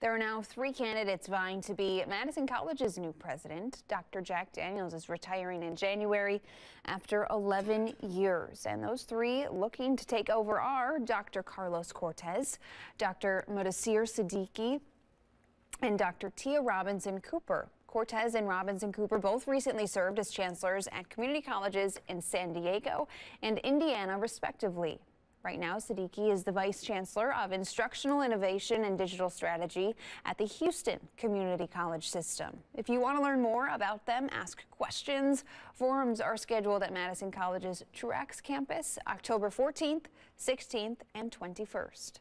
There are now 3 candidates vying to be Madison College's new president. Dr. Jack Daniels is retiring in January after 11 years. And those 3 looking to take over are Dr. Carlos Cortez, Dr. Madison Siddiqui, and Dr. Tia Robinson Cooper. Cortez and Robinson Cooper both recently served as chancellors at community colleges in San Diego and Indiana, respectively. Right now, Siddiqui is the Vice Chancellor of Instructional Innovation and Digital Strategy at the Houston Community College System. If you want to learn more about them, ask questions. Forums are scheduled at Madison College's Truax campus October 14th, 16th, and 21st.